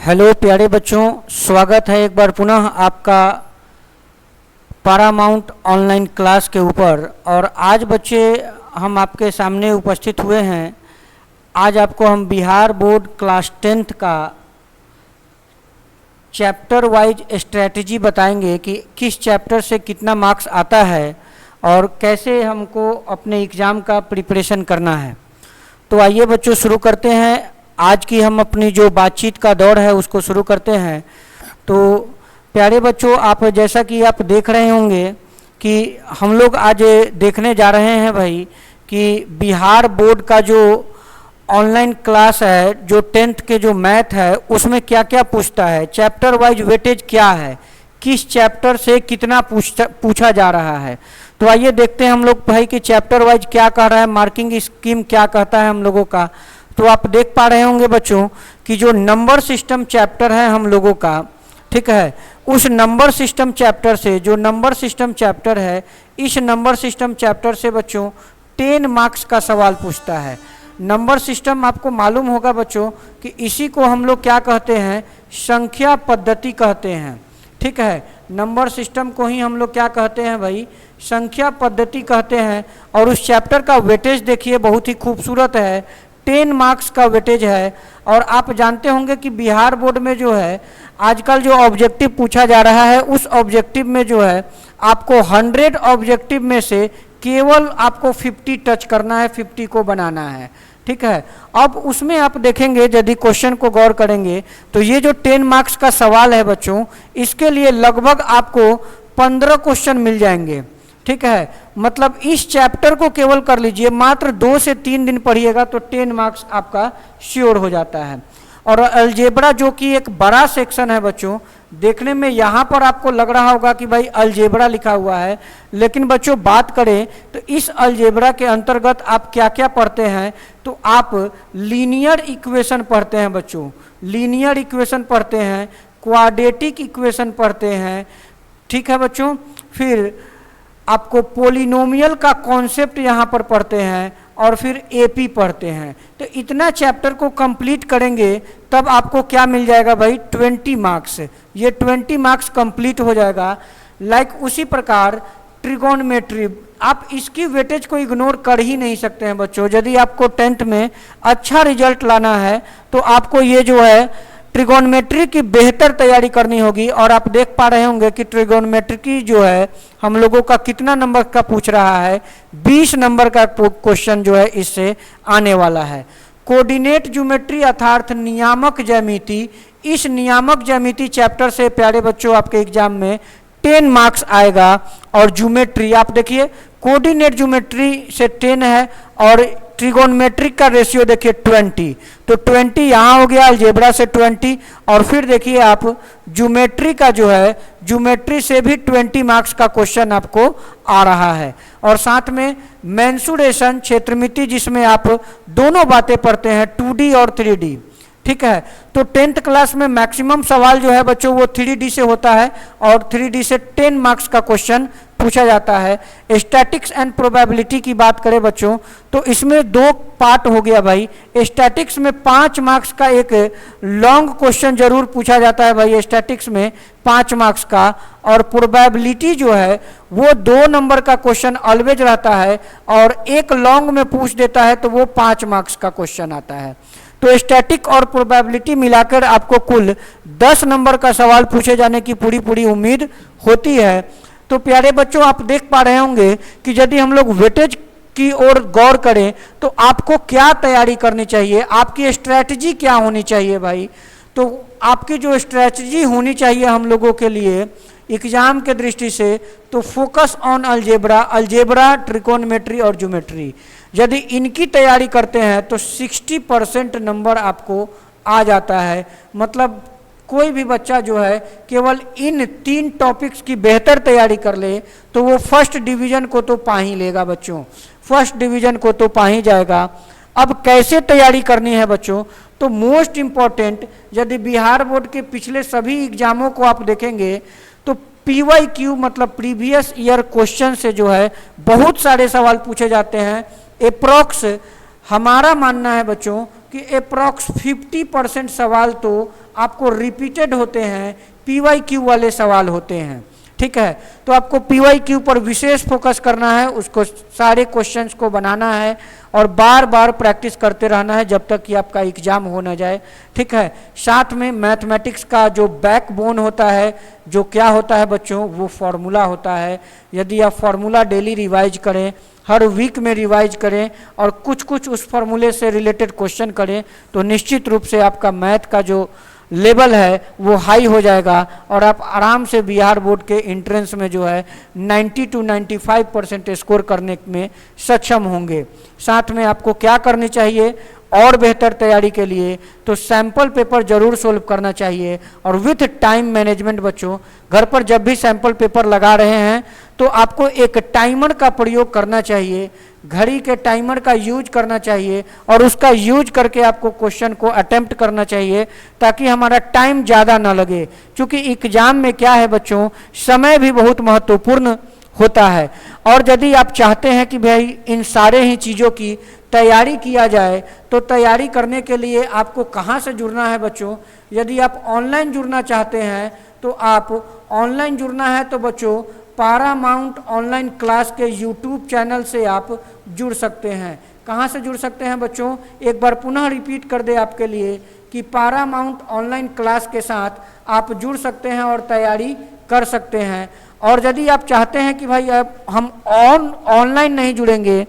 Hello प्यारे बच्चों, स्वागत है एक बार पुनः आपका पारामाउंट ऑनलाइन क्लास के ऊपर। और आज बच्चे हम आपके सामने उपस्थित हुए हैं। आज आपको हम बिहार बोर्ड क्लास 10th का चैप्टर वाइज स्ट्रैटेजी बताएंगे कि किस चैप्टर से कितना मार्क्स आता है और कैसे हमको अपने एग्ज़ाम का प्रिपरेशन करना है। तो आइए बच्चों शुरू करते हैं। आज की हम अपनी जो बातचीत का दौर है उसको शुरू करते हैं। तो प्यारे बच्चों, आप जैसा कि आप देख रहे होंगे कि हम लोग आज देखने जा रहे हैं भाई कि बिहार बोर्ड का जो ऑनलाइन क्लास है, जो 10th के जो मैथ है उसमें क्या क्या पूछता है, चैप्टर वाइज वेटेज क्या है, किस चैप्टर से कितना पूछा जा रहा है। तो आइए देखते हैं हम लोग भाई कि चैप्टर वाइज क्या कह रहा है, मार्किंग स्कीम क्या कहता है हम लोगों का। तो आप देख पा रहे होंगे बच्चों कि जो नंबर सिस्टम चैप्टर है हम लोगों का, ठीक है, उस नंबर सिस्टम चैप्टर से, जो नंबर सिस्टम चैप्टर है, इस नंबर सिस्टम चैप्टर से बच्चों 10 मार्क्स का सवाल पूछता है। नंबर सिस्टम आपको मालूम होगा बच्चों कि इसी को हम लोग क्या कहते हैं, संख्या पद्धति कहते हैं। ठीक है, नंबर सिस्टम को ही हम लोग क्या कहते हैं भाई, संख्या पद्धति कहते हैं। और उस चैप्टर का वेटेज देखिए बहुत ही खूबसूरत है, 10 मार्क्स का वेटेज है। और आप जानते होंगे कि बिहार बोर्ड में जो है आजकल जो ऑब्जेक्टिव पूछा जा रहा है, उस ऑब्जेक्टिव में जो है आपको 100 ऑब्जेक्टिव में से केवल आपको 50 टच करना है, 50 को बनाना है। ठीक है, अब उसमें आप देखेंगे यदि क्वेश्चन को गौर करेंगे तो ये जो 10 मार्क्स का सवाल है बच्चों, इसके लिए लगभग आपको 15 क्वेश्चन मिल जाएंगे। ठीक है, मतलब इस चैप्टर को केवल कर लीजिए, मात्र 2 से 3 दिन पढ़िएगा तो 10 मार्क्स आपका श्योर हो जाता है। और अलजेब्रा जो कि एक बड़ा सेक्शन है बच्चों, देखने में यहाँ पर आपको लग रहा होगा कि भाई अलजेब्रा लिखा हुआ है, लेकिन बच्चों बात करें तो इस अलजेब्रा के अंतर्गत आप क्या क्या पढ़ते हैं, तो आप लीनियर इक्वेशन पढ़ते हैं बच्चों, लीनियर इक्वेशन पढ़ते हैं, क्वाड्रेटिक इक्वेशन पढ़ते हैं। ठीक है बच्चों, फिर आपको पोलिनोमियल का कॉन्सेप्ट यहाँ पर पढ़ते हैं और फिर एपी पढ़ते हैं। तो इतना चैप्टर को कंप्लीट करेंगे तब आपको क्या मिल जाएगा भाई, 20 मार्क्स। ये 20 मार्क्स कंप्लीट हो जाएगा। लाइक उसी प्रकार ट्रिगोनोमेट्री, आप इसकी वेटेज को इग्नोर कर ही नहीं सकते हैं बच्चों। यदि आपको 10th में अच्छा रिजल्ट लाना है तो आपको ये जो है ट्रिगोनोमेट्री की बेहतर तैयारी करनी होगी। और आप देख पा रहे होंगे कि ट्रिगोनोमेट्री की जो है हम लोगों का कितना नंबर का पूछ रहा है, 20 नंबर का क्वेश्चन जो है इससे आने वाला है। कोऑर्डिनेट ज्योमेट्री अर्थात नियामक ज्यामिति, इस नियामक ज्यामिति चैप्टर से प्यारे बच्चों आपके एग्जाम में 10 मार्क्स आएगा। और ज्योमेट्री आप देखिए, कोऑर्डिनेट ज्योमेट्री से 10 है और ट्रिगोनोमेट्रिक का रेशियो देखिए 20, तो 20 यहाँ हो गया, अलजेब्रा से 20। और फिर देखिए आप ज्योमेट्री का जो है, ज्योमेट्री से भी 20 मार्क्स का क्वेश्चन आपको आ रहा है। और साथ में मेंसुरेशन क्षेत्रमिति, जिसमें आप दोनों बातें पढ़ते हैं, 2D और 3D। ठीक है, तो 10th क्लास में मैक्सिमम सवाल जो है बच्चों वो 3D से होता है और 3D से 10 मार्क्स का क्वेश्चन पूछा जाता है। स्टैटिक्स एंड प्रोबेबिलिटी की बात करें बच्चों तो इसमें 2 पार्ट हो गया भाई। स्टैटिक्स में 5 मार्क्स का एक लॉन्ग क्वेश्चन जरूर पूछा जाता है भाई, स्टैटिक्स में 5 मार्क्स का। और प्रोबेबिलिटी जो है वो 2 नंबर का क्वेश्चन ऑलवेज रहता है और एक लॉन्ग में पूछ देता है तो वो 5 मार्क्स का क्वेश्चन आता है। तो स्टैटिक और प्रोबेबिलिटी मिलाकर आपको कुल 10 नंबर का सवाल पूछे जाने की पूरी उम्मीद होती है। तो प्यारे बच्चों, आप देख पा रहे होंगे कि यदि हम लोग वेटेज की ओर गौर करें तो आपको क्या तैयारी करनी चाहिए, आपकी स्ट्रैटेजी क्या होनी चाहिए भाई। तो आपकी जो स्ट्रैटेजी होनी चाहिए हम लोगों के लिए एग्जाम के दृष्टि से, तो focus on algebra, algebra, trigonometry और ज्योमेट्री। यदि इनकी तैयारी करते हैं तो 60% नंबर आपको आ जाता है। मतलब कोई भी बच्चा जो है केवल इन 3 टॉपिक्स की बेहतर तैयारी कर ले तो वो फर्स्ट डिवीजन को तो पा ही लेगा बच्चों, फर्स्ट डिवीजन को तो पा ही जाएगा। अब कैसे तैयारी करनी है बच्चों, तो मोस्ट इम्पॉर्टेंट, यदि बिहार बोर्ड के पिछले सभी एग्जामों को आप देखेंगे तो PYQ मतलब प्रीवियस ईयर क्वेश्चन से जो है बहुत सारे सवाल पूछे जाते हैं। अप्रॉक्स हमारा मानना है बच्चों कि अप्रॉक्स 50% सवाल तो आपको रिपीटेड होते हैं, PYQ वाले सवाल होते हैं। ठीक है, तो आपको PYQ पर विशेष फोकस करना है, उसको सारे क्वेश्चंस को बनाना है और बार बार प्रैक्टिस करते रहना है जब तक कि आपका एग्जाम हो ना जाए। ठीक है, साथ में मैथमेटिक्स का जो बैकबोन होता है, जो क्या होता है बच्चों, वो फॉर्मूला होता है। यदि आप फॉर्मूला डेली रिवाइज करें, हर वीक में रिवाइज करें और कुछ कुछ उस फॉर्मूले से रिलेटेड क्वेश्चन करें, तो निश्चित रूप से आपका मैथ का जो लेवल है वो हाई हो जाएगा और आप आराम से बिहार बोर्ड के एंट्रेंस में जो है 90 to 95% स्कोर करने में सक्षम होंगे। साथ में आपको क्या करनी चाहिए और बेहतर तैयारी के लिए, तो सैंपल पेपर जरूर सोल्व करना चाहिए और विथ टाइम मैनेजमेंट। बच्चों, घर पर जब भी सैंपल पेपर लगा रहे हैं तो आपको एक टाइमर का प्रयोग करना चाहिए, घड़ी के टाइमर का यूज करना चाहिए और उसका यूज करके आपको क्वेश्चन को अटेम्प्ट करना चाहिए ताकि हमारा टाइम ज़्यादा ना लगे। क्योंकि एग्जाम में क्या है बच्चों, समय भी बहुत महत्वपूर्ण होता है। और यदि आप चाहते हैं कि भाई इन सारे ही चीज़ों की तैयारी किया जाए, तो तैयारी करने के लिए आपको कहाँ से जुड़ना है बच्चों? यदि आप ऑनलाइन जुड़ना चाहते हैं तो आप ऑनलाइन जुड़ना है तो बच्चों पारामाउंट ऑनलाइन क्लास के यूट्यूब चैनल से आप जुड़ सकते हैं। कहाँ से जुड़ सकते हैं बच्चों? एक बार पुनः रिपीट कर दे आपके लिए कि पारामाउंट ऑनलाइन क्लास के साथ आप जुड़ सकते हैं और तैयारी कर सकते हैं। और यदि आप चाहते हैं कि भाई अब हम ऑनलाइन नहीं जुड़ेंगे,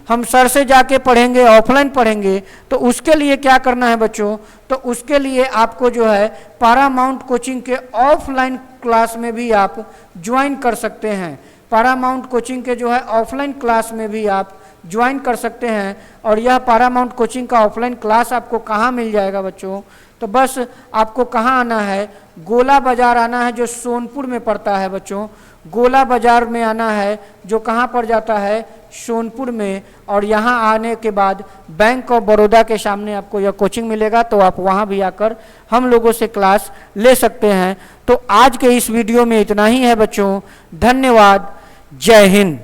हम सर से जाके पढ़ेंगे, ऑफलाइन पढ़ेंगे, तो उसके लिए क्या करना है बच्चों? तो उसके लिए आपको जो है पारामाउंट कोचिंग के ऑफलाइन क्लास में भी आप ज्वाइन कर सकते हैं। पारामाउंट कोचिंग के जो है ऑफलाइन क्लास में भी आप ज्वाइन कर सकते हैं। और यह पारामाउंट कोचिंग का ऑफलाइन क्लास आपको कहाँ मिल जाएगा बच्चों? तो बस आपको कहाँ आना है, गोला बाजार आना है, जो सोनपुर में पड़ता है बच्चों। गोला बाजार में आना है, जो कहाँ पर जाता है, सोनपुर में। और यहाँ आने के बाद बैंक ऑफ बड़ौदा के सामने आपको यह कोचिंग मिलेगा, तो आप वहाँ भी आकर हम लोगों से क्लास ले सकते हैं। तो आज के इस वीडियो में इतना ही है बच्चों। धन्यवाद। जय हिंद।